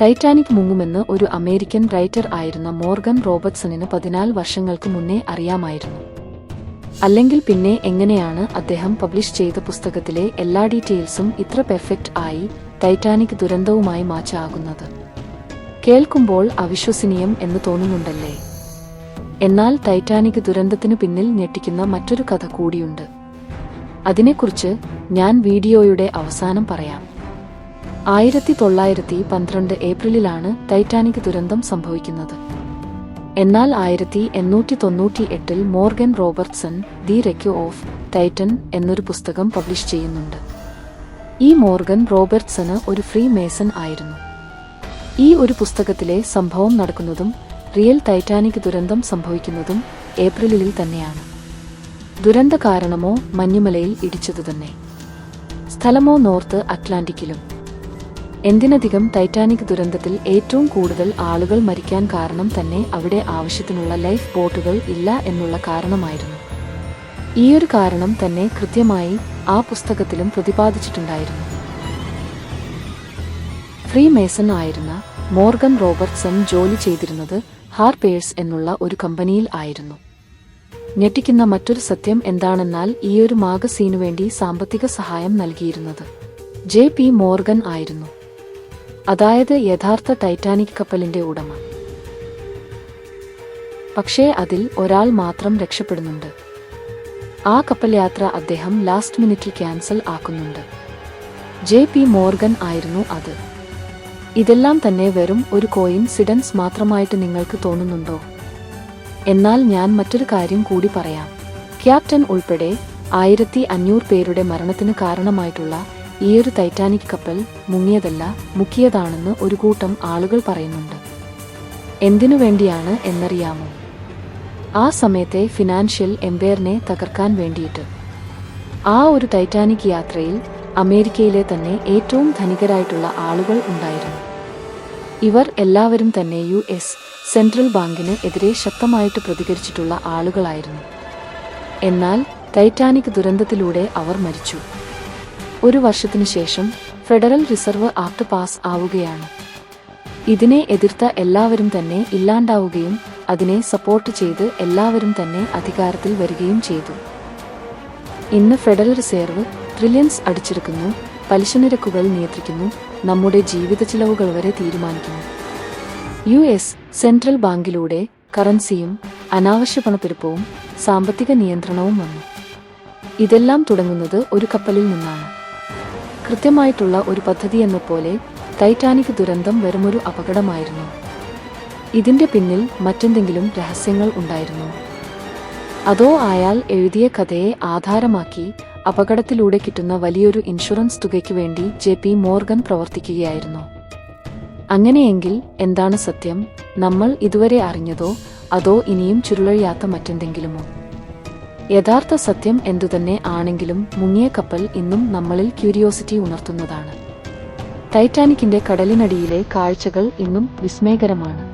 Titanic മുങ്ങുമെന്ന് ഒരു American writer ആയിരുന്ന Morgan റോബർട്ട്സണിന് 14 വർഷങ്ങൾക്ക് മുന്നേ അറിയാമായിരുന്നു. അല്ലെങ്കിൽ പിന്നെ എങ്ങനെയാണ് അദ്ദേഹം പബ്ലിഷ് ചെയ്ത പുസ്തകത്തിലെ എല്ലാ ഡീറ്റെയിൽസും ഇത്ര പെർഫെക്റ്റ് ആയി ടൈറ്റാനിക് ദുരന്തവുമായി മാച്ച് ആകുന്നത്? കേൾക്കുമ്പോൾ അവിശ്വസനീയം എന്ന് തോന്നുന്നുണ്ടല്ലേ? എന്നാൽ ടൈറ്റാനിക് ദുരന്തത്തിനു പിന്നിൽ ഞെട്ടിക്കുന്ന മറ്റൊരു കഥ കൂടിയുണ്ട്. അതിനെക്കുറിച്ച് ഞാൻ വീഡിയോയുടെ അവസാനം പറയാം. 1912 ഏപ്രിലിലാണ് ടൈറ്റാനിക് ദുരന്തം സംഭവിക്കുന്നത്. എന്നാൽ 1898 Morgan Robertson the rescue of Titan എന്നൊരു പുസ്തകം പബ്ലിഷ് ചെയ്യുന്നുണ്ട്. ഈ മോർഗൻ റോബർട്ട്സൺ ഒരു ഫ്രീ മേസൺ ആയിരുന്നു. ഈ ഒരു പുസ്തകത്തിലെ സംഭവം നടക്കുന്നതും റിയൽ ടൈറ്റാനിക് ദുരന്തം സംഭവിക്കുന്നതും ഏപ്രിലിൽ തന്നെയാണ്. ദുരന്ത കാരണമോ മഞ്ഞുമലയിൽ ഇടിച്ചതു തന്നെ. സ്ഥലമോ നോർത്ത് അറ്റ്ലാന്റിക്കിലും. എന്തിനധികം ടൈറ്റാനിക് ദുരന്തത്തിൽ ഏറ്റവും കൂടുതൽ ആളുകൾ മരിക്കാൻ കാരണം തന്നെ അവിടെ ആവശ്യത്തിനുള്ള ലൈഫ് ബോട്ടുകൾ ഇല്ല എന്നുള്ള കാരണമായിരുന്നു. ഈയൊരു കാരണം തന്നെ കൃത്യമായി ആ പുസ്തകത്തിലും പ്രതിപാദിച്ചിട്ടുണ്ടായിരുന്നു. ഫ്രീ മേസൺ ആയിരുന്ന മോർഗൻ റോബർട്ട്സൺ ജോലി ചെയ്തിരുന്നത് ഹാർപേഴ്സ് എന്നുള്ള ഒരു കമ്പനിയിൽ ആയിരുന്നു. ഞെട്ടിക്കുന്ന മറ്റൊരു സത്യം എന്താണെന്നാൽ ഈയൊരു മാഗസീനു വേണ്ടി സാമ്പത്തിക സഹായം നൽകിയിരുന്നത് JP മോർഗൻ ആയിരുന്നു. അതായത് യഥാർത്ഥ ടൈറ്റാനിക് കപ്പലിന്റെ ഉടമ. പക്ഷേ അതിൽ ഒരാൾ മാത്രം രക്ഷപ്പെടുന്നുണ്ട്. ആ കപ്പൽ യാത്ര അദ്ദേഹം ലാസ്റ്റ് മിനിറ്റിൽ ക്യാൻസൽ ആക്കുന്നുണ്ട്. JP മോർഗൻ ആയിരുന്നു അത്. ഇതെല്ലാം തന്നെ വെറും ഒരു കോയിൻസിഡൻസ് മാത്രമായിട്ട് നിങ്ങൾക്ക് തോന്നുന്നുണ്ടോ? എന്നാൽ ഞാൻ മറ്റൊരു കാര്യം കൂടി പറയാം. ക്യാപ്റ്റൻ ഉൾപ്പെടെ 1500 പേരുടെ മരണത്തിന് കാരണമായിട്ടുള്ള ഈയൊരു ടൈറ്റാനിക് കപ്പൽ മുങ്ങിയതല്ല, മുക്കിയതാണെന്ന് ഒരു കൂട്ടം ആളുകൾ പറയുന്നുണ്ട്. എന്തിനു വേണ്ടിയാണ് എന്നറിയാമോ? ആ സമയത്തെ ഫിനാൻഷ്യൽ എംപയറിനെ തകർക്കാൻ വേണ്ടിയിട്ട്. ആ ഒരു ടൈറ്റാനിക് യാത്രയിൽ അമേരിക്കയിലെ തന്നെ ഏറ്റവും ധനികരായിട്ടുള്ള ആളുകൾ ഉണ്ടായിരുന്നു. ഇവർ എല്ലാവരും തന്നെ US സെൻട്രൽ ബാങ്കിന് എതിരെ ശക്തമായിട്ട് പ്രതികരിച്ചിട്ടുള്ള ആളുകളായിരുന്നു. എന്നാൽ ടൈറ്റാനിക് ദുരന്തത്തിലൂടെ അവർ മരിച്ചു. ഒരു വർഷത്തിനു ശേഷം ഫെഡറൽ റിസർവ് ആക്ട് പാസ് ആവുകയാണ്. ഇതിനെ എതിർത്ത എല്ലാവരും തന്നെ ഇല്ലാണ്ടാവുകയും അതിനെ സപ്പോർട്ട് ചെയ്ത് എല്ലാവരും തന്നെ അധികാരത്തിൽ വരികയും ചെയ്തു. ഇന്ന് ഫെഡറൽ റിസർവ് ട്രില്യൺസ് അടിച്ചെടുക്കുന്നു, പലിശ നിരക്കുകൾ നിയന്ത്രിക്കുന്നു, നമ്മുടെ ജീവിത ചിലവുകൾ വരെ തീരുമാനിക്കുന്നു. US സെൻട്രൽ ബാങ്കിലൂടെ കറൻസിയും അനാവശ്യ പണപ്പെരുപ്പവും സാമ്പത്തിക നിയന്ത്രണവും വന്നു. ഇതെല്ലാം തുടങ്ങുന്നത് ഒരു കപ്പലിൽ നിന്നാണ്. കൃത്യമായിട്ടുള്ള ഒരു പദ്ധതി എന്നപോലെ ടൈറ്റാനിക് ദുരന്തം വെറുമൊരു അപകടമായിരുന്നു. ഇതിന്റെ പിന്നിൽ മറ്റെന്തെങ്കിലും രഹസ്യങ്ങൾ ഉണ്ടായിരുന്നു? അതോ അയാൾ എഴുതിയ കഥയെ ആധാരമാക്കി അപകടത്തിലൂടെ കിട്ടുന്ന വലിയൊരു ഇൻഷുറൻസ് തുകയ്ക്ക് വേണ്ടി JP മോർഗൻ പ്രവർത്തിക്കുകയായിരുന്നോ? അങ്ങനെയെങ്കിൽ എന്താണ് സത്യം? നമ്മൾ ഇതുവരെ അറിഞ്ഞതോ അതോ ഇനിയും ചുരുളഴിയാത്ത മറ്റെന്തെങ്കിലുമോ? യഥാർത്ഥ സത്യം എന്തുതന്നെ ആണെങ്കിലും മുങ്ങിയ കപ്പൽ ഇന്നും നമ്മളിൽ ക്യൂരിയോസിറ്റി ഉണർത്തുന്നതാണ്. ടൈറ്റാനിക്കിന്റെ കടലിനടിയിലെ കാഴ്ചകൾ ഇന്നും വിസ്മയകരമാണ്.